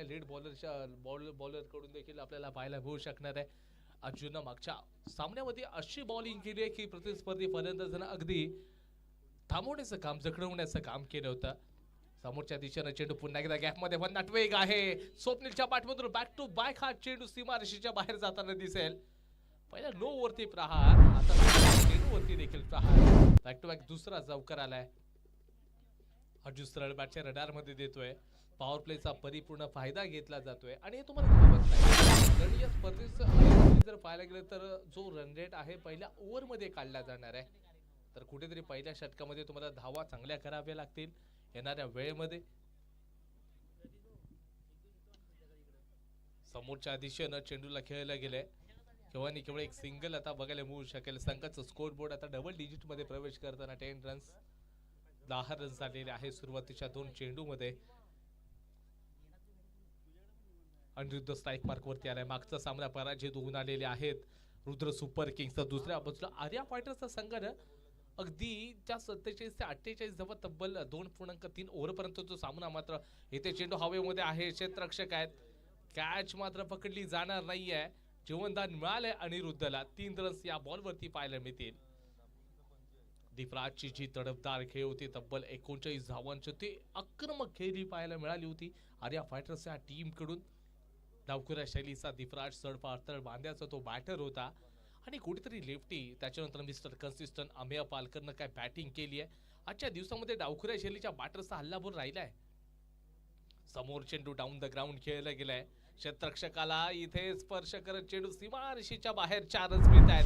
आपल्या lead bowler कडून देखील आपल्याला पाहायला मिळू शकणार आहे. अर्जुननं मागच्या सामन्यामध्ये अशी बॉलिंग केली आहे की प्रतिस्पर्धी फलंदाजांना अगदी थांबवण्याचं काम, जखडवण्याचं काम केलं होतं. समोरच्या दिशेनं चेंडू पुन्हा एकदा गॅपमध्ये भन्नाट वेग आहे. स्वप्नीलच्या बॅटमधून बॅक टू बॅक हा चेंडू सीमारेषेच्या बाहेर जाताना दिसेल. पहिला नो वरती प्रहार, आता चेंडू वरती देखील प्रहार. बॅक टू बॅक दुसरा चौकार आलाय. अर्जुन सरळ बॅटच्या रडार मध्ये देतोय. पॉवर प्लेचा परिपूर्ण फायदा घेतला जातोय आणि हे तुम्हाला कळत नाही. कारण या स्पर्धेचं जर पाहायला गेलं तर जो रन रेट आहे पहिल्या ओव्हर मध्ये काढला जाणार आहे. तर कुठेतरी पहिल्या षटकामध्ये तुम्हाला धावा चांगल्या कराव्या लागतील येणाऱ्या वेळेमध्ये. समोरच्या दिशेनं चेंडूला खेळला गेले केव्हा केवळ एक सिंगल आता बघायला मिळू शकेल. संघाचं स्कोर बोर्ड आता डबल डिजिट मध्ये प्रवेश करताना 10 रन्स 10 रन्स झालेले आहे सुरुवातीच्या 2 चेंडू मध्ये. अनिरुद्ध स्ट्राईक मार्क वरती आलाय. मागचा सामना पराजित होऊन आलेले आहेत रुद्र सुपर किंग्सचा. दुसऱ्या बाजूला आर्या फायटर्सचा संघानं अगदी त्या 47 ते 48 जवळ तब्बल 2.3 ओव्हर पर्यंत तो सामना मात्र इथे चेंडू हवेमध्ये आहे. क्षेत्ररक्षक आहेत. कॅच मात्र पकडली जाणार नाहीये. जीवनदान मिळालंय अनिरुद्धला. 3 रन्स या बॉल वरती पाहायला मिळतील. दीपराजची जी तडफदार खेळ होती तब्बल 39 धावांची ती आक्रमक खेळी पाहायला मिळाली होती आर्या फायटर्सच्या टीम कडून. डावखुऱ्या शैलीचा दीपराज सडपातळ बांध्याचा तो बॅटर होता आणि कुठेतरी लेफ्टी. त्याच्यानंतर मिस्टर कन्सिस्टंट अमेय पालकरनं काय बॅटिंग केली आहे. आजच्या दिवसामध्ये डावखुऱ्या शैलीच्या बॅटरचा हल्लाबोल राहिलाय. समोर चेंडू डाऊन द ग्राउंड खेळला गेलाय. क्षेत्ररक्षकाला इथे स्पर्श करत चेंडू सीमारेषेच्या बाहेर 4 रन्स मिळत आहेत.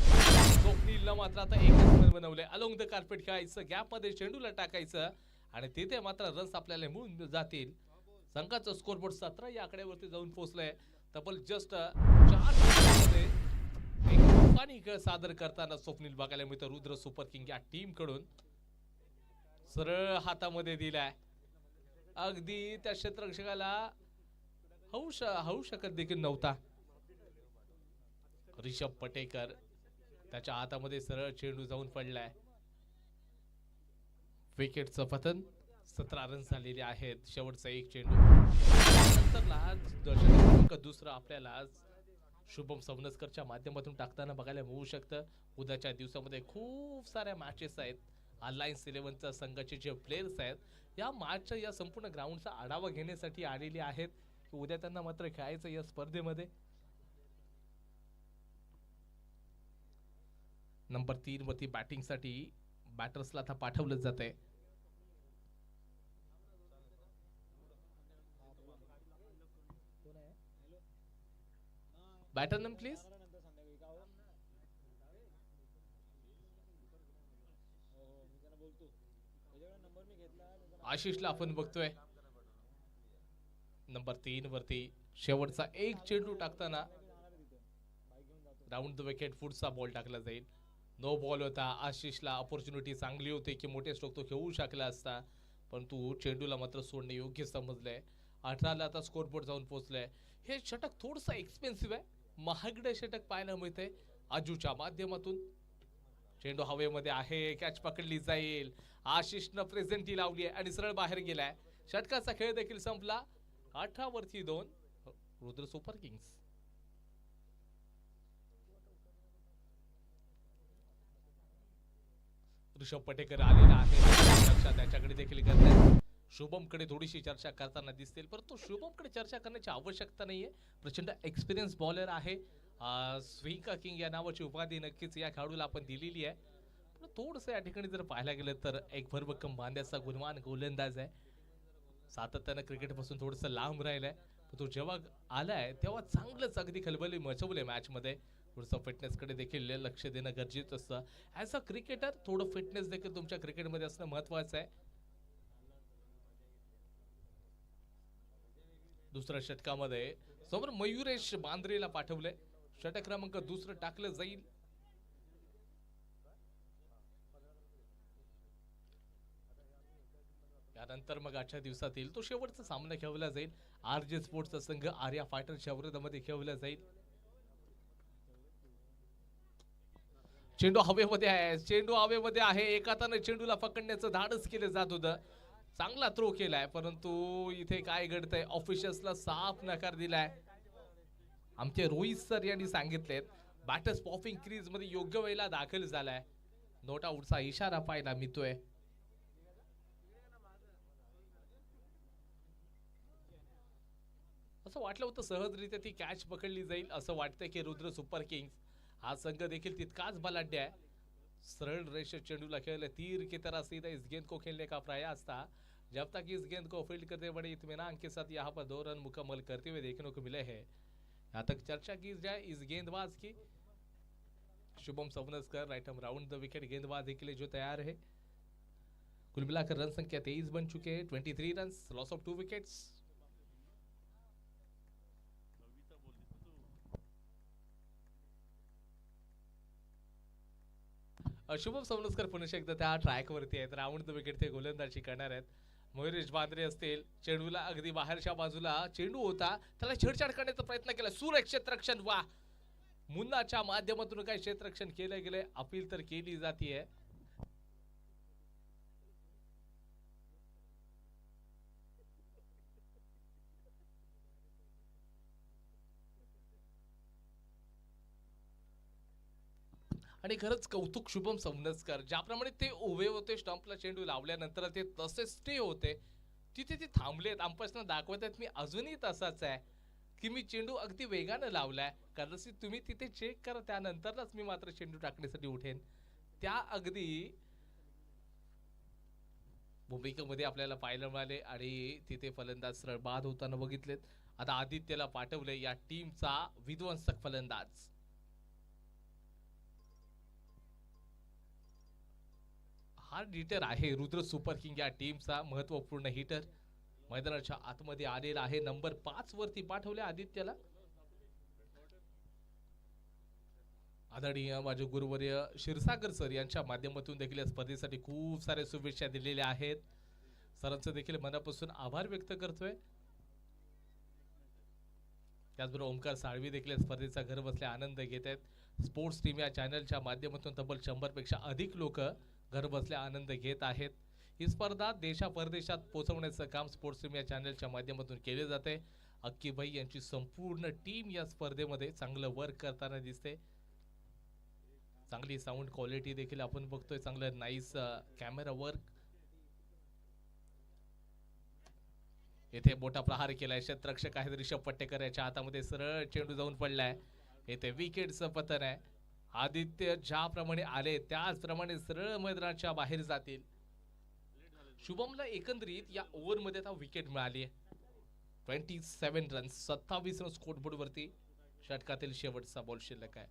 स्वप्नीलनं मात्र आता एकच रन बनवले. अलोंग द कार्पेट खेळायचं, गॅप मध्ये चेंडूला टाकायचं आणि तिथे मात्र रन्स आपल्याला मिळून जातील. संघाचं स्कोरबोर्ड 17 या आकड्यावरती जाऊन पोहोचलंय. तब्बल जस्ट 4 मध्ये एक तुफानी खेळ सादर करताना स्वप्नील बघायला मिळतं रुद्र सुपर किंग या टीम कडून. सरळ हातामध्ये दिलाय. अगदी त्या क्षेत्ररक्षकाला होऊ शकत देखील नव्हता. ऋषभ पटेकर त्याच्या हातामध्ये सरळ चेंडू जाऊन पडलाय. विकेटचं पतन. 17 रन्स झालेले आहेत. शेवटचा एक चेंडू नंतर दुसरं आपल्याला शुभम सवनसकरच्या माध्यमातून टाकताना बघायला मिळू शकतं. उद्याच्या दिवसामध्ये खूप साऱ्या मॅचेस आहेत. अलायन्स 11चा संघाचे जे प्लेयर्स आहेत या मॅचच्या या संपूर्ण ग्राउंडचा आढावा घेण्यासाठी आलेले आहेत. उद्या त्यांना मात्र खेळायचं या स्पर्धेमध्ये. नंबर 3 वरती बॅटिंग साठी बॅटर्सला आता पाठवलं जातंय. Batter name please. आशिषला आपण बघतोय नंबर 3 वरती. शेवटचा एक चेंडू टाकताना राऊंड द विकेट फुटचा बॉल टाकला जाईल. नो बॉल होता. आशिषला ऑपॉर्च्युनिटी चांगली होती की मोठे स्ट्रोक तो खेळू शकला असता परंतु चेंडूला मात्र सोडणे योग्य समजलंय. 18 ला आता स्कोरबोर्ड जाऊन पोहोचलंय. हे षटक थोडंसं एक्सपेन्सिव्ह आहे. महागडे षटक पाहायला मिळते आजूच्या माध्यमातून. चेंडू हवेमध्ये आहे. कॅच पकडली जाईल. आशिषनं प्रेझेंटी लावली आहे आणि सरळ बाहेर गेलाय. षटकाचा खेळ देखील संपला. 18 वरती 2 रुद्र सुपर किंग्स. ऋषभ पटेकर आलेला आहे. त्याच्याकडे देखील करताय. शुभम कडे थोडीशी चर्चा करताना दिसतील परंतु शुभम कडे चर्चा करण्याची आवश्यकता नाहीये. प्रचंड एक्सपिरियन्स बॉलर आहे. स्विंका किंग या नावाची उपाधी नक्कीच या खेळाडूला आपण दिलेली आहे. पण थोडंसं या ठिकाणी जर पाहायला गेलं तर एक भरभक्कम बांध्याचा गुणवान गोलंदाज आहे. सातत्यानं क्रिकेटपासून थोडंसं लांब राहिलाय. तो जेव्हा आलाय तेव्हा चांगलंच अगदी खलबली मचवले मॅच मध्ये. थोडंसं फिटनेस कडे देखील लक्ष देणं गरजेचं असतं. ॲज अ क्रिकेटर थोडं फिटनेस देखील तुमच्या क्रिकेटमध्ये असणं महत्वाचं आहे. दुसऱ्या षटकामध्ये समोर मयुरेश बांद्रेला पाठवले. षटक क्रमांक 2 टाकलं जाईल. यानंतर मग आजच्या दिवसातील तो शेवटचा सामना खेळवला जाईल. आरजे स्पोर्ट्सचा संघ आर्या फायटर्सच्या विरोधामध्ये खेळवला जाईल. चेंडू हवेमध्ये आहे. चेंडू हवेमध्ये आहे. एका हाताने चेंडूला पकडण्याचं धाडस केलं जात होतं चांगला थ्रो केलाय, परंतु इथे काय घडतंय, ऑफिशियल्सला साफ नकार दिलाय. आमचे रोहित सर यांनी सांगितलेत बॅटर्स पॉपिंग क्रीज मध्ये योग्य वेळेला दाखल झालाय. नोट आउटचा इशारा पाहायला मिळतोय. असं वाटलं होतं सहजरित्या ती कॅच पकडली जाईल, असं वाटतंय की रुद्र सुपर किंग्स हा संघ देखील तितकाच बलाढ्य है. सरल रेष चेंडूला खेले, तीर की तरह सीधा इस गेंद को खेलने का प्रयास था. जब तक इस गेंद को फील्ड करते बड़े इत्मीनान के साथ यहाँ पर 2 रन मुकम्मल करते हुए देखने को मिले हैं. यहाँ तक चर्चा की जाए इस गेंदबाज की, Shubham Savanskar right arm round the wicket गेंदबाजी के लिए जो तैयार है. कुल मिलाकर रन संख्या 23 बन चुके हैं, 23 run, loss of 2 wickets. Shubham Savanskar पुन्हा एकदा त्या ट्रॅक वरती आहेत. राऊंड द विकेट ते गोलंदाजी करणार आहेत. मयुरेश बांद्रे असतील, चेंडूला अगदी बाहेरच्या बाजूला चेंडू होता, त्याला छेडछाड करण्याचा प्रयत्न केला. सुरेख क्षेत्ररक्षण, वा मुन्नाच्या माध्यमातून काय क्षेत्ररक्षण केलं गेले, अपील तर केली जातीये. आणि खरंच कौतुक शुभम सवनस्कर, ज्याप्रमाणे ते उभे होते स्टंपला चेंडू लावल्यानंतर ते तसे स्टे होते, तिथे ते थांबलेत. अंपायर्सना दाखवतात मी अजूनही तसाच आहे, की मी चेंडू अगदी वेगाने लावलाय, कारण तुम्ही तिथे चेक करा, त्यानंतरच मी मात्र चेंडू टाकण्यासाठी उठेन. त्या अगदी भूमिकेमध्ये आपल्याला पाहायला मिळाले आणि तिथे फलंदाज सरळ बाद होताना बघितलेत. आता आदित्यला पाठवले या टीमचा विध्वंसक फलंदाज. हार्ड हिटर आहे रुद्र सुपर किंग या टीमचा महत्वपूर्ण हिटर. मैदानाच्या आतमध्ये आलेला आहे, नंबर 5 वरती पाठवले आदित्यला. आदरणीय माझे गुरुवर्य क्षीरसागर सर यांच्या माध्यमातून देखील या स्पर्धेसाठी खूप सारे शुभेच्छा दिलेल्या आहेत. सरांचं देखील मनापासून आभार व्यक्त करतोय. त्याचबरोबर ओमकार साळवी देखील या स्पर्धेचा घर बसल्या आनंद घेत आहेत. स्पोर्ट्स टीम या चॅनलच्या माध्यमातून तब्बल 100 पेक्षा अधिक लोक घर बसल्या आनंद घेत आहेत. ही स्पर्धा देशा परदेशात पोहोचवण्याचं काम स्पोर्ट्स टीम या चॅनलच्या माध्यमातून केले जाते. अक्की भाई यांची संपूर्ण टीम या स्पर्धेमध्ये चांगलं वर्क करताना दिसते. चांगली साऊंड क्वालिटी देखील आपण बघतोय, चांगलं नाईस कॅमेरा वर्क. येथे मोठा प्रहार केलाय क्षेत्ररक्षक आहे ऋषभ पट्टेकर याच्या हातामध्ये, सरळ चेंडू जाऊन पडलाय. येथे विकेटचं पतन आहे. आदित्य ज्याप्रमाणे आले त्याचप्रमाणे सरळ मैदानाच्या बाहेर जातील. शुभमला एकंदरीत या ओव्हरमध्ये आता विकेट मिळाली आहे. 27 रन, 27 रन स्कोरबोर्ड वरती. षटकातील शेवटचा बॉल शिल्लक आहे.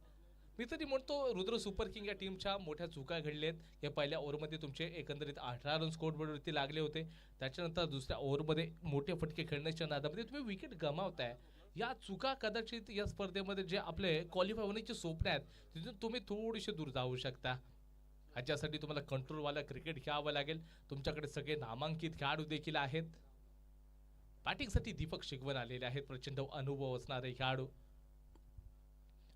मी तरी म्हणतो रुद्र सुपर किंग या टीमच्या मोठ्या चुका घडल्यात. या पहिल्या ओव्हरमध्ये तुमचे एकंदरीत 18 रन स्कोरबोर्ड वरती लागले होते. त्याच्यानंतर दुसऱ्या ओव्हरमध्ये मोठे फटके खेळण्याच्या नादामध्ये तुम्ही विकेट गमावताय. या चुका कदाचित या स्पर्धेमध्ये जे आपले क्वालिफाय होण्याचे स्वप्न आहेत तिथून तुम्ही थोडेसे दूर जाऊ शकता. याच्यासाठी तुम्हाला कंट्रोलवाला क्रिकेट खेळावं लागेल. तुमच्याकडे सगळे नामांकित खेळाडू देखील आहेत. बॅटिंगसाठी दीपक शिगवन आलेले आहेत, प्रचंड अनुभव असणारे खेळाडू.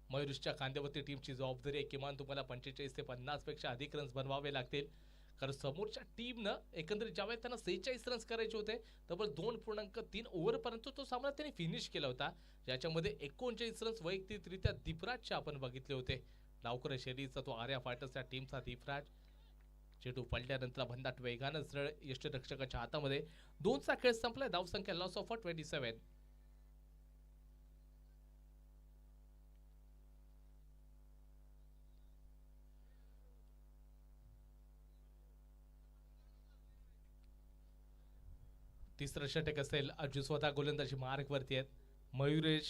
मयुरेशच्या खांद्यावरती टीमची जबाबदारी आहे. किमान तुम्हाला 45 ते 50 पेक्षा अधिक रन्स बनवावे लागतील, कारण समोरच्या टीमनं एकंदरीत ज्यावेळेस त्यांना 46 रन्स करायचे होते तब्बल 2.3 ओव्हर पर्यंत तो सामना त्यांनी फिनिश केला होता, ज्याच्यामध्ये 39 रन्स वैयक्तिकरित्या दीपराजचे आपण बघितले होते. डावखुरा शैलीचा तो आर्या फायटर्सच्या टीमचा दीपराज. चेंडू पडल्यानंतर भन्नाट वेगानं सरळ यष्टिरक्षकाच्या हातामध्ये. 2चा खेळ संपला. धावसंख्या लॉस ऑफ 27. तिसरं षटक असेल. अर्जुन स्वतः गोलंदाजी मार्ग वरती आहेत. मयुरेश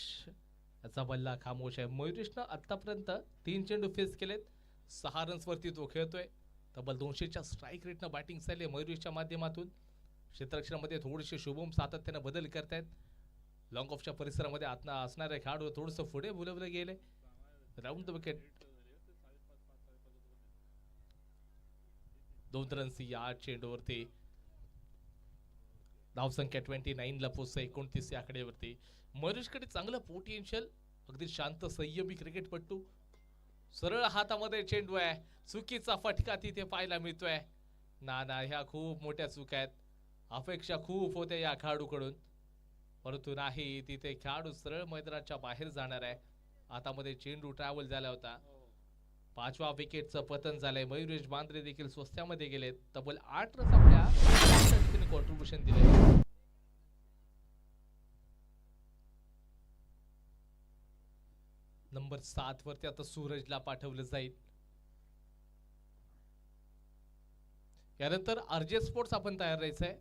याचा बल्ला खामोश आहे. मयुरेशनं आतापर्यंत 3 चेंडू फेस केलेत, 6 रन्स वरती तो खेळतोय. तब्बल 200च्या स्ट्राईक रेटनं बॅटिंग चालली मयुरेशच्या माध्यमातून. क्षेत्ररक्षणामध्ये थोडेसे शुभम सातत्यानं बदल करतायत. लॉंग ऑफच्या परिसरामध्ये असणारे खेळाडू थोडंसं पुढे बोलवले गेले. राऊंड द विकेट 2 रन्स या चेंडूवरती. धावसंख्या 29 ला पोहोचते 29 या आकड्यावरती. मयुरेशकडे चांगलं पोटेन्शियल, अगदी शांत संयमी क्रिकेटपटू. सरळ हातामध्ये चेंडू आहे, चुकीचा फटका तिथे पाहायला मिळतोय. ना ह्या खूप मोठ्या चुका आहेत. अपेक्षा खूप होत्या या खेळाडूकडून, परंतु नाही, तिथे खेळाडू सरळ मैदानाच्या बाहेर जाणार आहे. हातामध्ये चेंडू ट्रॅव्हल झाला होता. 5व्या विकेटचं पतन झालंय. मयुरेश बांद्रे देखील स्वस्त्यामध्ये गेलेत. तब्बल 8 रन आपल्या कॉन्ट्रीब्युशन दिले. नंबर 7 वरती आता सूरजला पाठवलं जाईल. यानंतर आरजे स्पोर्ट्स आपण तयार राहायचंय.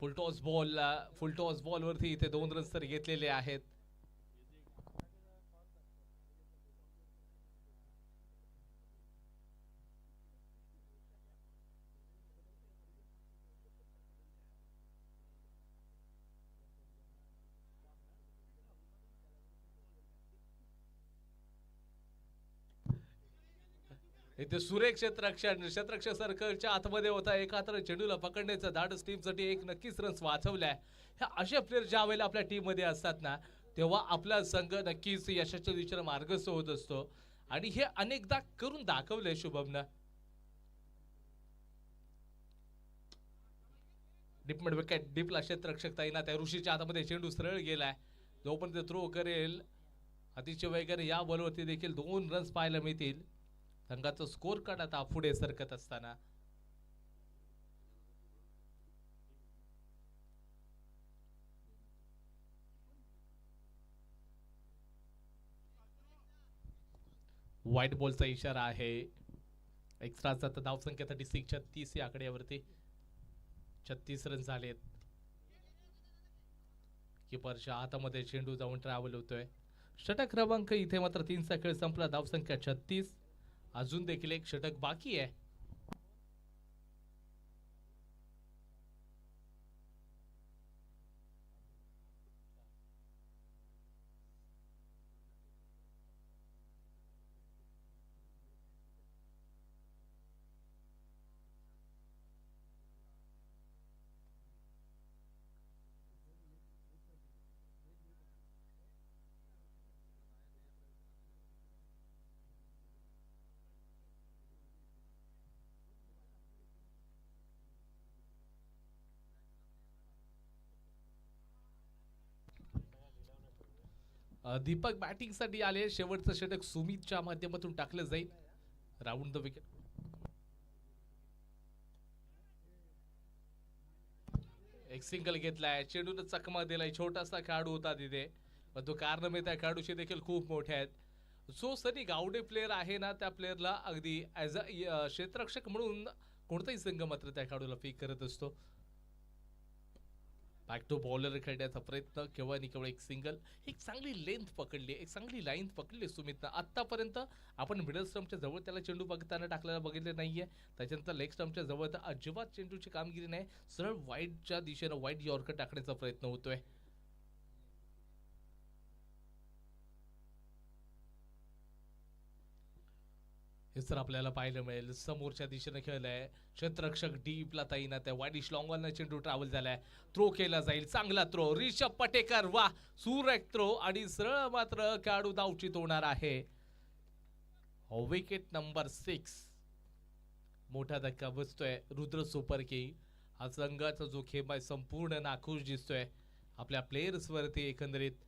फुलटॉस बॉल वरती इथे 2 रन्स तर घेतलेले आहेत. इथे सुरेख क्षेत्ररक्षक सर्कलच्या आतमध्ये होता. एकात्र चेंडूला पकडण्याचा धाडस टीमसाठी एक नक्कीच रन्स वाचवलाय. ह्या अशा प्लेयर ज्या वेळेला आपल्या टीम मध्ये असतात ना, तेव्हा आपला संघ नक्कीच यशाच्या दिशेने मार्गस्थ होत असतो आणि हे अनेकदा करून दाखवलंय शुभमनं. डीप विकेट डीपला क्षेत्ररक्षक तैनात आहे. ऋषीच्या हातामध्ये चेंडू सरळ गेलाय. जोपर्यंत थ्रो करेल अतिशय वेगाने या बॉलवरती देखील 2 रन्स पाहायला मिळतील. संघाचं स्कोर कार्ड आता पुढे सरकत असताना व्हाईट बॉलचा इशारा आहे. एक्स्ट्राचा तर धावसंख्या 36 या आकड्यावरती 36 रन झालेत. किपरच्या हातामध्ये चेंडू जाऊन ट्रॅव्हल होतोय. षटक क्रमांक इथे मात्र 3चा खेळ संपला. धावसंख्या 36. अजून देखील एक षटक बाकी आहे. दीपक बॅटिंग साठी आले. शेवटचं षटक सुमितच्या माध्यमातून टाकलं जाईल. Round the wicket. एक सिंगल घेतलाय. चेंडून चकमा दिलाय. छोटासा खेळाडू होता तिथे, पण तो कारनामे त्या खेळाडूचे देखील खूप मोठे आहेत. जो सनी गावडे प्लेअर आहे ना, त्या प्लेअरला अगदी ऍज अ क्षेत्ररक्षक म्हणून कोणताही संघ मात्र त्या खेळाडूला फेक करत असतो. बॅक टू बॉलर खेळण्याचा प्रयत्न. केवळ आणि केवळ एक सिंगल. एक चांगली लेंथ पकडली, एक चांगली लाईन पकडली सुमितनं. आतापर्यंत आपण मिडल स्टंपच्या जवळ त्याला चेंडू बघताना टाकलेला बघितले नाहीये. त्याच्यानंतर लेग स्टंपच्या जवळ तर अजिबात चेंडूची कामगिरी नाही. सरळ वाईडच्या दिशेनं वाईड यॉर्कर टाकण्याचा प्रयत्न होतोय. हे सर आपल्याला पाहायला मिळेल. समोरच्या दिशेने खेळलाय. क्षेत्ररक्षक डीपला तैनात आहे. वाईडिश लॉंगॉलने चेंडू ट्रॅव्हल झालाय. थ्रो केला जाईल. चांगला थ्रो. ऋषभ पटेकर, वा सुरेख थ्रो आणि सरळ मात्र खेळाडू धावचित होणार आहे. Wicket number 6. मोठा धक्का बसतोय. रुद्र सुपर किंग हा संघाचा जो खेळ आहे संपूर्ण नाखुश दिसतोय आपल्या प्लेयर्स वरती. एकंदरीत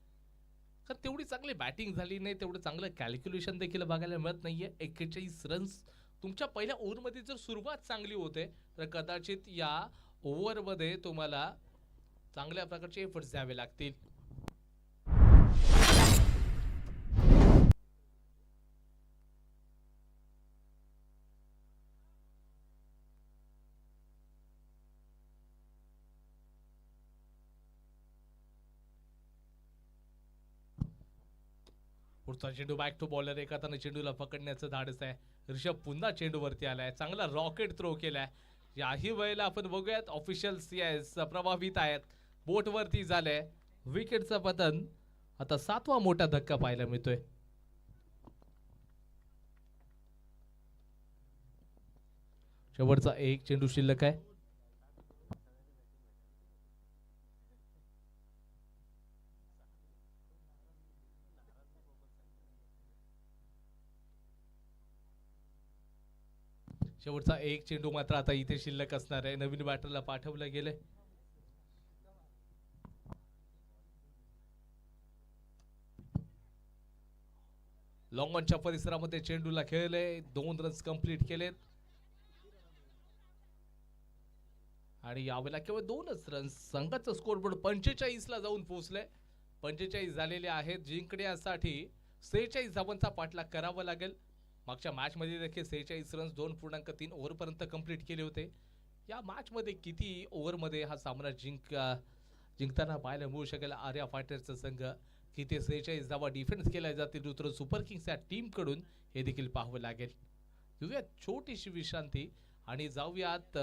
कारण तेवढी चांगली बॅटिंग झाली नाही, तेवढं चांगलं कॅल्क्युलेशन देखील बघायला मिळत नाहीये. 41 रन्स तुमच्या पहिल्या ओव्हरमध्ये जर सुरुवात चांगली होते तर कदाचित या ओव्हरमध्ये तुम्हाला चांगल्या प्रकारचे एफर्ट्स द्यावे लागतील. पुढचा चेंडू बॅक टू बॉलर, एका हाताने चेंडूला पकडण्याचं धाडस आहे. ऋषभ पुन्हा चेंडूवरती आलाय, चांगला रॉकेट थ्रो केलाय. याही वेळेला आपण बघूयात ऑफिशियल्स येस प्रभावित आहेत, बोट वरती झालंय. विकेटचं पतन. आता 7वा मोठा धक्का पाहायला मिळतोय. शेवटचा एक चेंडू शिल्लक आहे. शेवटचा एक चेंडू मात्र आता इथे शिल्लक असणार आहे. नवीन बॅटरला पाठवलं गेलंय. लॉंग ऑनच्या परिसरामध्ये चेंडूला खेळले, 2 रन्स कंप्लीट केलेत आणि यावेळेला केवळ 2च रन्स. संघाचं स्कोरबोर्ड 45 ला जाऊन पोहोचले. 45 झालेले आहेत. जिंकण्यासाठी 46 धावांचा पाठलाग करावा लागेल. मागच्या मॅच मध्ये देखील 46 रन्स 2.3 ओव्हर पर्यंत कंप्लीट केले होते. या मॅच मध्ये किती ओव्हर मध्ये हा सामना जिंकताना पाहायला मिळू शकेल आर्या फायटर्सचा संघ. किती 46 धावा डिफेन्स केल्या जातील रुद्र सुपर किंग्स या टीम कडून हे देखील पाहावं लागेल. घेऊया छोटीशी विश्रांती आणि जाऊयात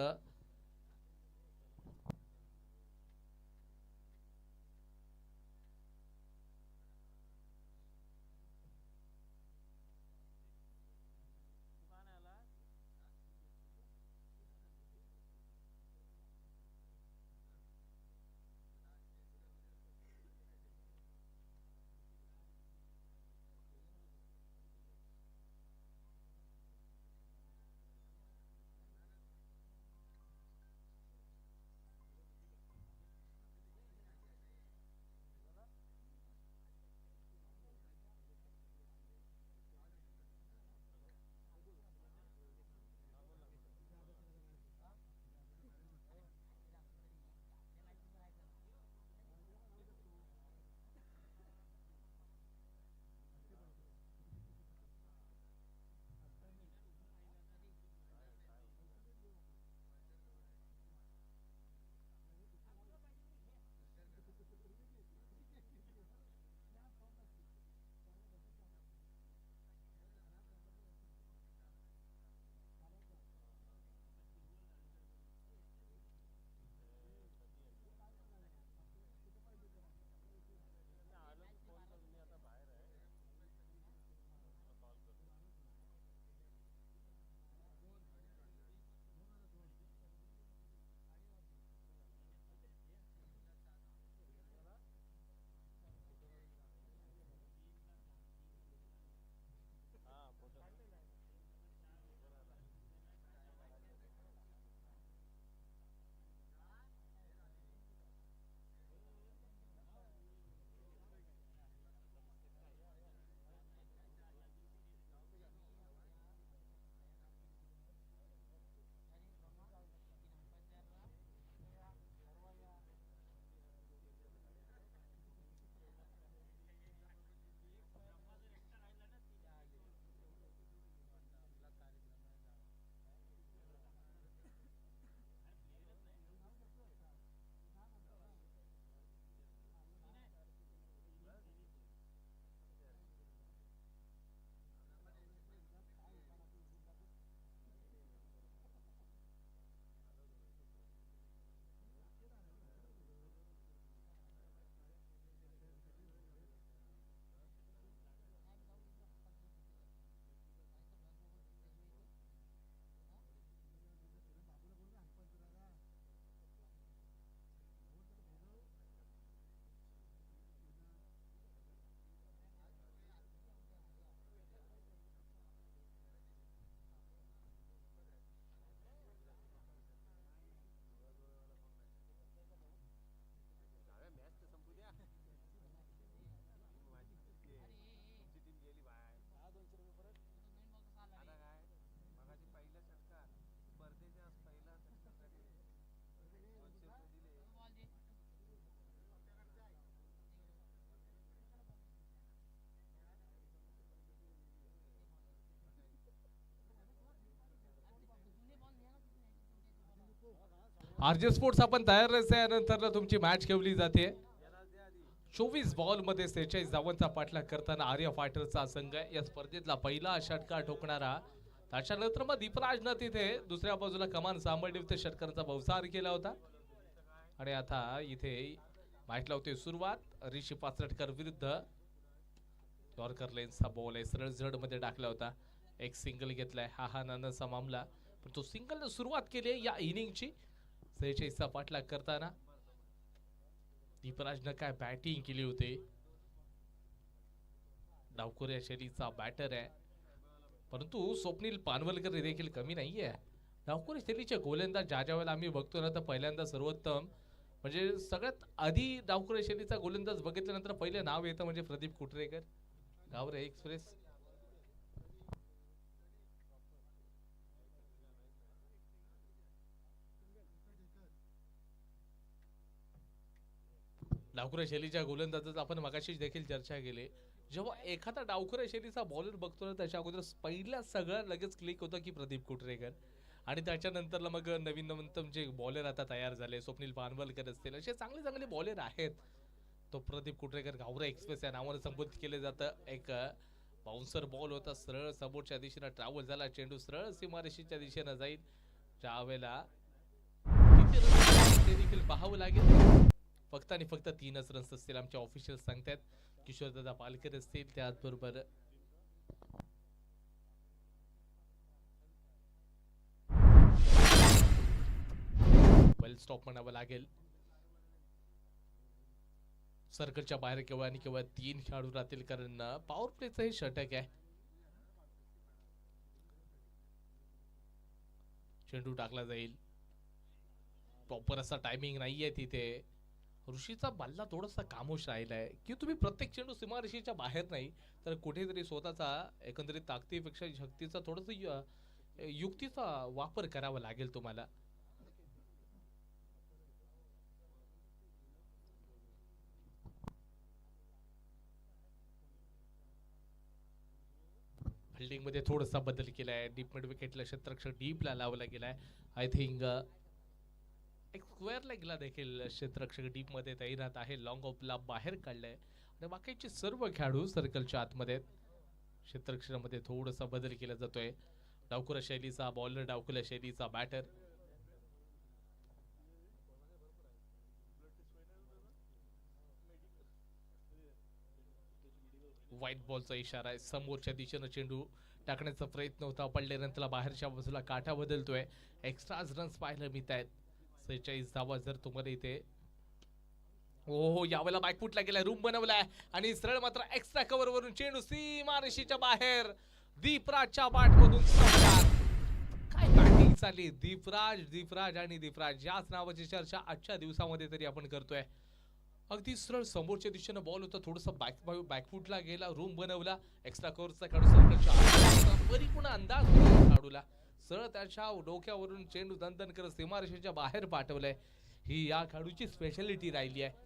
आरजे स्पोर्ट्स आपण तयार यानंतर तुमची मॅच खेळली जाते. 24 बॉल मध्ये 46 धावांचा पाठलाग करताना आर्य फायटरचा संघ या स्पर्धेतला पहिला षटकार ठोकणारा. त्याच्यानंतर मग दीपराजनं तिथे दुसऱ्या बाजूला कमान सांभाळली होती, षटकाराचा बहुसार केला होता. आणि आता इथे मॅचला होते सुरुवात. ऋषी पाचरटकर विरुद्ध यॉर्कर लेन्सचा बॉल आहे, सरळ जड मध्ये टाकला होता. एक सिंगल घेतलाय, हा नानाचा मामला, पण तो सिंगल सुरुवात केली या इनिंगची 46चा पाठलाग करताना. दीपराजनं काय बॅटिंग केली होती. डावखोर या शैलीचा बॅटर आहे, परंतु स्वप्नील पानवलकर देखील कमी नाहीये. डावखोर शैलीचे गोलंदाज ज्या वेळेला आम्ही बघतो ना, तर पहिल्यांदा सर्वोत्तम म्हणजे सगळ्यात आधी डावखोर शैलीचा गोलंदाज बघितल्यानंतर पहिले नाव येतं म्हणजे प्रदीप कुटरेकर, गावरे एक्सप्रेस. डावखुऱ्या शैलीच्या गोलंदाजाचा आपण मगाशीच देखील चर्चा केली. जेव्हा एखादा डावखुऱ्या शैलीचा बॉलर बघतो ना, त्याच्या अगोदर पहिल्या सगळं लगेच क्लिक होतं की प्रदीप कुटरेकर. आणि त्याच्यानंतरला मग नवीन नवीन जे बॉलर आता तयार झाले, स्वप्नील पानवलकर असतील, असे चांगले चांगले बॉलर आहेत. तो प्रदीप कुटरेकर गावरा एक्सप्रेस या नावाने संबोधित केले जातं. एक बाउन्सर बॉल होता, सरळ समोरच्या दिशेनं ट्रॅव्हल झाला, चेंडू सरळ सीमारेषेच्या दिशेनं जाईल. ज्यावेळेला किती रन ते देखील पाहावं लागेल. फक्त आणि फक्त 3च रन्स असतील आमचे ऑफिशियल सांगतात. किशोरदादा पालकर असतील, त्याचबरोबर वेल स्टॉप म्हणावं लागेल. सर्कलच्या बाहेर केवळ आणि केवळ 3 खेळाडू राहतील, कारण पॉवर प्लेचं हे षटक आहे. चेंडू टाकला जाईल, प्रॉपर असा टायमिंग नाहीये तिथे. ऋषीचा बल्ला थोडासा खामोश राहिलाय की तुम्ही प्रत्येक चेंडू सीमारेषेच्या बाहेर नाही, तर कुठेतरी स्वतःचा एकंदरीत ताकदीपेक्षा शक्तीचा थोडस युक्तीचा वापर करावा लागेल तुम्हाला. फिल्डिंग मध्ये थोडासा बदल केलाय. डीप मिड विकेटला क्षेत्ररक्षक डीपला लावला गेलाय. आय थिंक एक स्क्वेअर लेगला देखील क्षेत्ररक्षक डीप मध्ये तैनात आहे. लॉंग ऑफला बाहेर काढलाय आणि बाकीचे सर्व खेळाडू सर्कलच्या आतमध्ये. क्षेत्ररक्षणामध्ये थोडासा बदल केला जातोय. डावखुरा शैलीचा बॉलर, डावखुरा शैलीचा बॅटर. व्हाईट बॉलचा इशारा आहे. समोरच्या दिशेनं चेंडू टाकण्याचा प्रयत्न होता, पडल्यानंतर बाहेरच्या बाजूला काठा बदलतोय. एक्स्ट्रा रन्स पाहायला मिळत आहेत. 46 धावा जर तुम्हाला इथे. हो, यावेळेला बॅकफुटला गेलाय, रूम बनवलाय आणि सरळ मात्र एक्स्ट्रा कव्हर वरून चेंडू सीमारेषेच्या बाहेर. दीपराजच्या बॅट मधून काय बॅटिंग चालली. दीपराज आणि दीपराज याच नावाची चर्चा आजच्या दिवसामध्ये तरी आपण करतोय. अगदी सरळ समोरच्या दिशेनं बॉल होता, थोडस बॅकफुटला गेला, रूम बनवला. एक्स्ट्रा कव्हरचा खेळाडू सर्कलच्या परिपूर्ण अंदाज खेळाडूला सरळ त्याच्या डोक्यावरून चेंडू दणदण करत सीमारेषेच्या बाहेर पाठवलंय. ही या खेळाडूची स्पेशालिटी राहिली आहे.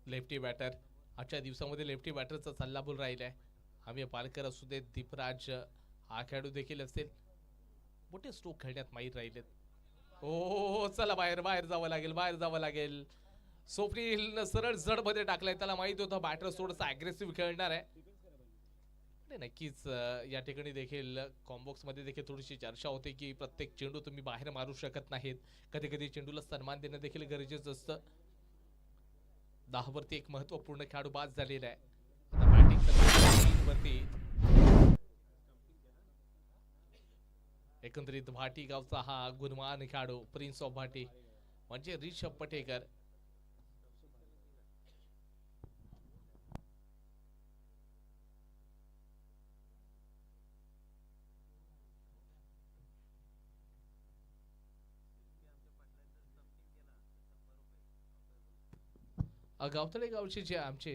लेफ्टी बॅटर आजच्या दिवसामध्ये लेफ्टी बॅटरचा सल्लाबोल राहिलाय. आम्ही पालकर असू देत, दीपराज हा खेळाडू देखील असेल, मोठे स्ट्रोक खेळण्यात माहीर राहिलेत. हो, चला बाहेर जावं लागेल. स्वप्नील सरळ जड मध्ये टाकलाय. त्याला माहित होतं बॅटर थोडंसं अग्रेसिव्ह खेळणार आहे. नक्कीच या ठिकाणी देखील कॉम्बॉक्स मध्ये देखील थोडीशी चर्चा होते की प्रत्येक चेंडू तुम्ही बाहेर मारू शकत नाहीत. कधी कधी चेंडूला सन्मान देणं देखील गरजेचं असतं. 10 वरती एक महत्वपूर्ण खेळाडू बाद झालेला आहे. आता बॅटिंग वरती एकंदरीत भाटी गावचा हा गुणवान खेळाडू प्रिन्स ऑफ भाटी म्हणजे ऋषभ पटेकर. गावतळे गावचे जे आमचे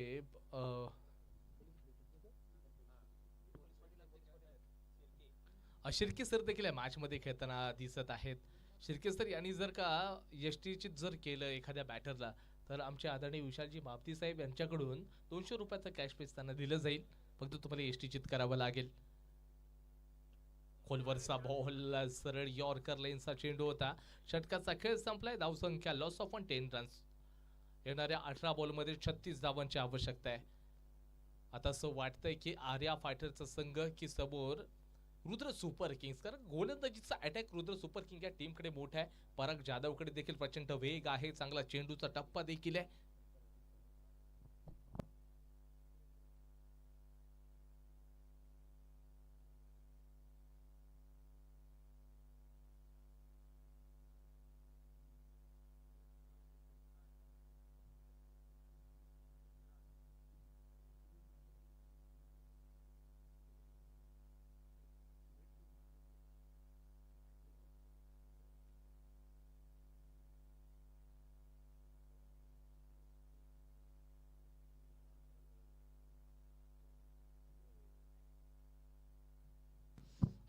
शिर्के सर देखील या मॅच मध्ये खेळताना दिसत आहेत. शिर्के सर यांनी जर का एसटीचित जर केलं एखाद्या बॅटरला, तर आमचे आदरणीय विशालजी मापती साहेब यांच्याकडून 200 रुपयाचं कॅश प्राइज त्यांना दिलं जाईल. फक्त तुम्हाला एसटीचित करावं लागेल. खोलवरचा बॉल सरळ यॉर्कर लेनचा चेंडू होता. षटकाचा खेळ संपलाय. धावसंख्या लॉस ऑफ 10 रन्स. येणाऱ्या 18 बॉलमध्ये 36 धावांची आवश्यकता आहे. आता असं वाटतंय की आर्या फायटरचा संघ की समोर रुद्र सुपर किंग्स, कारण गोलंदाजीचा अटॅक रुद्र सुपर किंग या टीमकडे मोठा आहे. पराग जाधवकडे देखील प्रचंड वेग आहे, चांगला चेंडूचा टप्पा देखील आहे.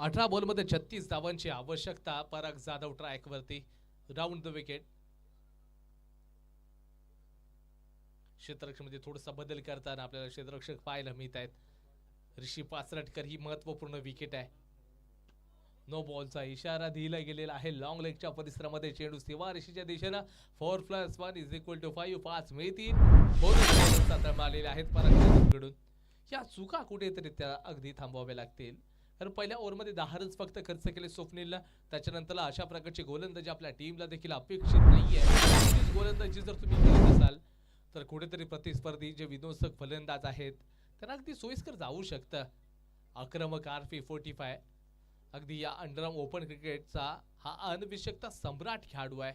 18 बॉलमध्ये 36 धावांची आवश्यकता. पराग जाधव ट्रॅक वरती, राऊंड द विकेट. क्षेत्ररक्षणामध्ये थोडासा बदल करताना आपल्याला क्षेत्ररक्षक पाहायला मिळत आहेत. ऋषी पाचरटकर ही महत्वपूर्ण विकेट आहे. नो बॉलचा इशारा दिला गेलेला आहे. लॉंग लेगच्या परिसरामध्ये चेंडू सेवा ऋषीच्या दिशेनं 4+1 = 5 5 मिळतील. बोनस आलेले आहेत परागकडून. या चुका कुठेतरी त्या अगदी थांबवाव्या लागतील, कारण पहिल्या ओव्हरमध्ये 10 रन्स फक्त खर्च केले स्वप्नीलला. त्याच्यानंतर अशा प्रकारची गोलंदाजी आपल्या टीमला देखील अपेक्षित नाहीये. गोलंदाजी जर तुम्ही करत असाल तर कुठेतरी प्रतिस्पर्धी जे विध्वंसक फलंदाज आहेत त्यांना अगदी सोयीस्कर जाऊ शकतं. आक्रमक RP 45 अगदी या अंडरआर्म ओपन क्रिकेटचा हा अनविषकता सम्राट खेळाडू आहे.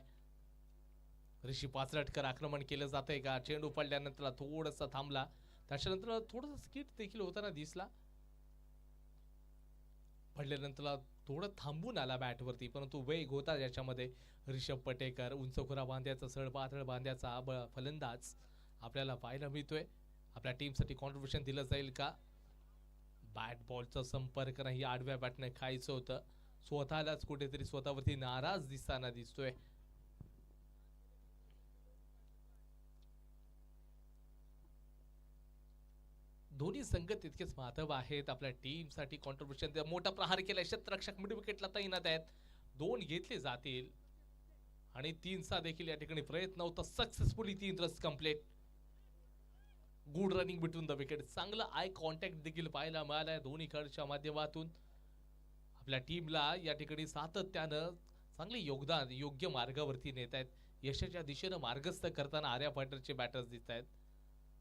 ऋषी पाचरटकर आक्रमण केलं जातंय का? चेंडू पडल्यानंतर थोडासा थांबला, त्याच्यानंतर थोडासा स्किट देखील होताना दिसला. पडल्यानंतर थोडं थांबून आला बॅटवरती, परंतु वेग होता ज्याच्यामध्ये. ऋषभ पटेकर उंचखुरा बांध्याचा सडपातळ बांध्याचा फलंदाज आपल्याला पाहायला मिळतोय. आपल्या टीमसाठी कॉन्ट्रीब्युशन दिलं जाईल का? बॅट बॉलचा संपर्क नाही, आडव्या बॅटने खायचं होतं. स्वतःलाच कुठेतरी स्वतःवरती नाराज दिसताना दिसतोय. दोन्ही संघ तितकेच महत्व आहेत आपल्या टीमसाठी. कॉन्ट्रीब्युशन मोठा प्रहार केला, क्षेत्ररक्षक मिड विकेटला तैनात आहेत. 2 घेतले जातील आणि 3चा देखील या ठिकाणी प्रयत्न होता. Successfully 3 runs complete. Good running between the wicket. चांगलं आय कॉन्टॅक्ट देखील पाहायला मिळालाय दोन्ही खेळाडूच्या माध्यमातून. आपल्या टीमला या ठिकाणी सातत्यानं चांगले योगदान योग्य मार्गावरती नेत आहेत. यशाच्या दिशेनं मार्गस्थ करताना आर्या फायटरचे बॅटर्स दिसत आहेत.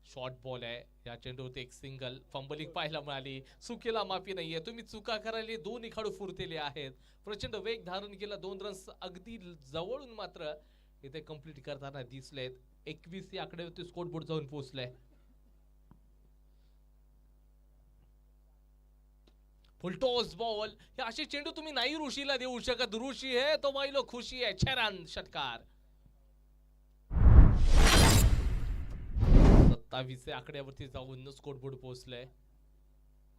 शॉर्ट बॉल आहे, या चेंडूवरती एक सिंगल. फंबलिंग पाहायला मिळाली. चुकीला माफी नाहीये. तुम्ही चुका करायला दोन्ही खेळाडू फुरतेले आहेत. प्रचंड वेग धारण केला. 2 रन्स अगदी जवळून मात्र इथे कंप्लीट करताना दिसलेत. 21 या आकड्यावरती स्कोर बोर्ड जाऊन पोहोचलाय. Full toss ball. हे असे चेंडू तुम्ही नाही ऋषीला देऊ शकत. ऋषी है तो वाईलो खुशी आहे. छरान षटकार. 27 आकड्यावरती जाऊन स्कोर बोर्ड पोहोचलाय.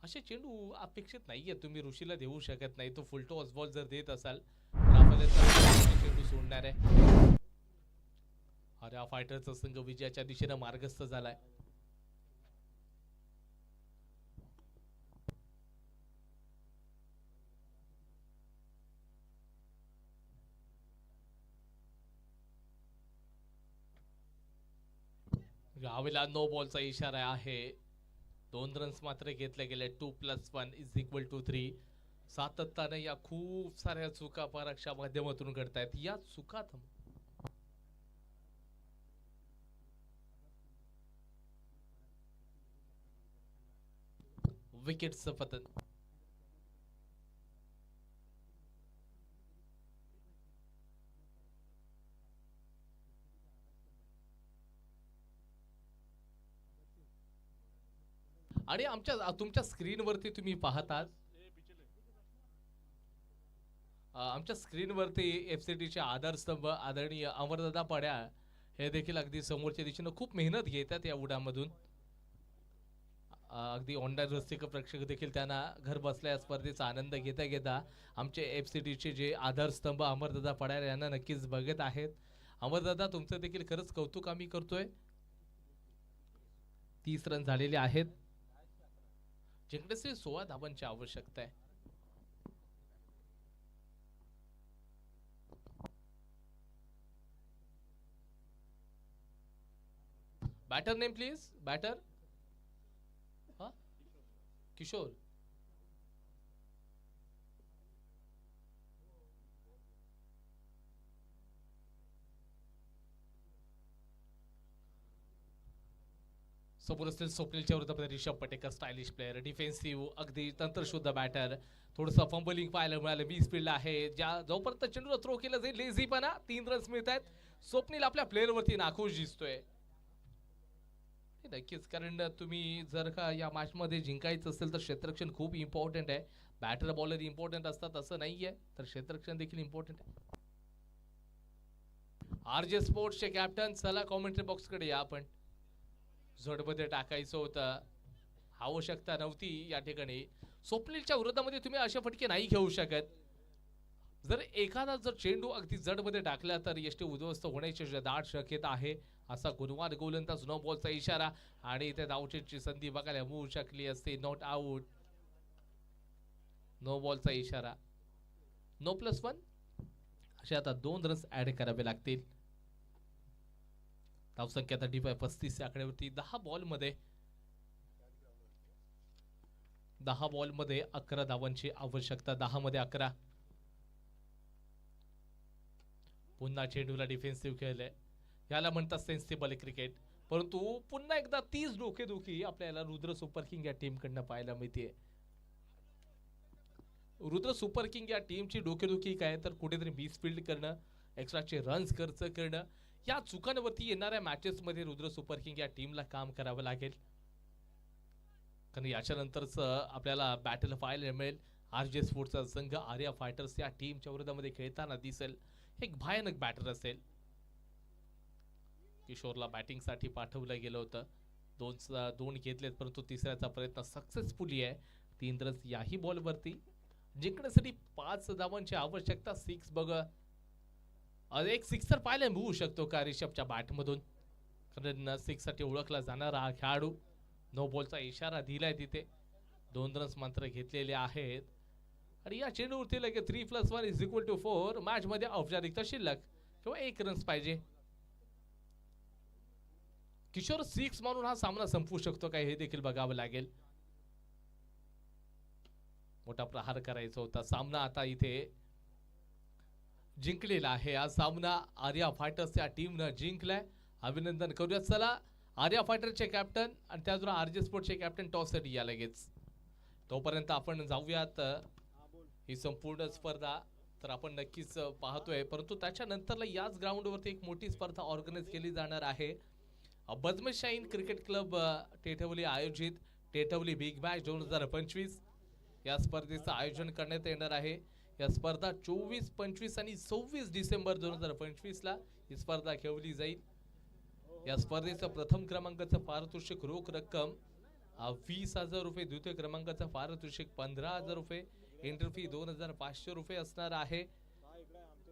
असे चेंडू अपेक्षित नाहीये, तुम्ही ऋषीला देऊ शकत नाही. तो फुलटॉस बॉल जर देत असाल तर चेंडू सोडणार आहे. आर्या फायटरचा संघ विजयाच्या दिशेनं मार्गस्थ झालाय. गावीला नो बॉलचा इशारा आहे. 2 रन्स मात्र घेतले गेले. 2+1 = 3. सातत्याने या खूप साऱ्या चुका परागच्या माध्यमातून घडतायत. या चुका विकेटचं पतन. आणि तुमच्या स्क्रीनवरती तुम्ही पाहतात, आमच्या स्क्रीनवरती FCTचे आधारस्तंभ आदरणीय अमरदादा पड्या हे देखील अगदी समोरच्या दिशेनं खूप मेहनत घेतात या उडामधून. अगदी ऑनलाईन रसिक प्रेक्षक देखील त्यांना घर बसल्या स्पर्धेचा आनंद घेता घेता आमचे FCTचे जे आधारस्तंभ अमरदादा पड्या यांना नक्कीच बघत आहेत. अमरदादा, तुमचं देखील खरंच कौतुक आम्ही करतोय. 30 रन झालेले आहेत. जिंकण्यासाठी 16 धावांची आवश्यकता आहे. Batter name please. बॅटर हा किशोर. समोर असतील स्वप्नीलच्या विरुद्ध Rishabh Patekar stylish player, defensive अगदी तंत्रशुद्ध बॅटर. थोडंसं फंबलिंग पाहायला मिळालं. 20 फील्ड आहे. जोपर्यंत चेंडूला थ्रो केलं जाईल लेझीपणा 3 रन्स मिळत आहेत. स्वप्नील आपल्या प्लेअरवरती नाखुश दिसतोय. नक्कीच, कारण तुम्ही जर का या मॅच मध्ये जिंकायचं असेल तर क्षेत्ररक्षण खूप इम्पॉर्टंट आहे. बॅटर बॉलर इम्पॉर्टंट असतात असं नाहीये, तर क्षेत्ररक्षण देखील इम्पॉर्टंट आहे. आरजे स्पोर्ट्सचे कॅप्टन, चला कॉमेंट्री बॉक्स कडे या. आपण झडमध्ये टाकायचं होतं, आवश्यकता नव्हती या ठिकाणी. स्वप्नीलच्या विरोधामध्ये तुम्ही अशा फटके नाही घेऊ शकत. जर एखादा जर चेंडू अगदी जडमध्ये टाकला तर यष्टी उद्ध्वस्त होण्याची दाट शक्यता आहे. असा गुणवान गोलंदाज. नो बॉलचा इशारा आणि इथे धावचेची संधी बघायला मिळू शकली असते. Not out. नो बॉलचा इशारा. नो +1 असे आता 2 रन्स ऍड करावे लागतील. धावसंख्या 35 या आकड्यावरती. 10 बॉलमध्ये 11 धावांची आवश्यकता. 10 मध्ये 11. पुन्हा चेंडूला डिफेन्सिव्ह खेळले. याला म्हणतात सेन्सिबल क्रिकेट. परंतु पुन्हा एकदा 30 डोकेदुखी आपल्याला रुद्र सुपर किंग या टीम कडनं पाहायला मिळते. रुद्र सुपर किंग या टीमची डोकेदुखी काय तर कुठेतरी मिस फील्ड करणं, एक्स्ट्राचे रन्स खर्च करणं, या चुकांवरती येणाऱ्या मॅचेस मध्ये रुद्र सुपर किंग या टीमला काम करावं लागेल. कारण याच्या नंतरच आपल्याला बॅटल पाहायला मिळेल. आरजे स्पोर्ट्सचा संघ आर्या फायटर्स या टीमच्या विरोधामध्ये खेळताना दिसेल. एक भयानक बॅटर असेल. किशोरला बॅटिंग साठी पाठवलं गेलं होतं. 2 घेतलेत, परंतु तिसऱ्याचा प्रयत्न सक्सेसफुली आहे. 3 रन्स याही बॉलवरती. जिंकण्यासाठी 5 धावांची आवश्यकता. 6 बघा, एक सिक्सर पाहायला मिळू शकतो का रिषभच्या बॅटमधून, कारण 6 साठी ओळखला जाणारा हा खेळाडू. नो बॉलचा इशारा दिलाय तिथे. 2 रन्स मात्र घेतलेले आहेत आणि या चेंडूवरती लगे 3+1 = 4. मॅच मध्ये औपचारिकता शिल्लक किंवा 1 रन्स पाहिजे. किशोर 6 मारून हा सामना संपवू शकतो का हे देखील बघावं लागेल. मोठा प्रहार करायचा होता. सामना आता इथे जिंकलेला आहे. हा सामना आर्या फायटर्स या टीमनं जिंकलाय. अभिनंदन करूया. चला आर्या फायटरचे कॅप्टन आणि त्याचबरोबर आरजे स्पोर्ट्सचे कॅप्टन टॉस साठी या लगेच. तोपर्यंत आपण जाऊयात ही संपूर्ण स्पर्धा तर आपण नक्कीच पाहतोय, परंतु त्याच्यानंतरला याच ग्राउंडवरती एक मोठी स्पर्धा ऑर्गनाइज केली जाणार आहे. बजमत शाहीन क्रिकेट क्लब टेटवली आयोजित टेटवली बिग मॅच 2025 या स्पर्धेचं आयोजन करण्यात येणार आहे. या स्पर्धा 24, 25 आणि 26 डिसेंबर 2025 ला ही स्पर्धा खेळवली जाईल. या स्पर्धेचं प्रथम क्रमांकाचं पारितोषिक रोख रक्कम 20,000 रुपये, द्वितीय क्रमांकाचं पारितोषिक 15,000 रुपये, एंट्री फी 2,500 रुपये असणार आहे.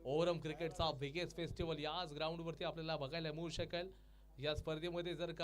ओरम क्रिकेटचा बिगेस्ट फेस्टिवल याच ग्राउंडवरती आपल्याला बघायला मिळू शकेल. या स्पर्धेमध्ये जर का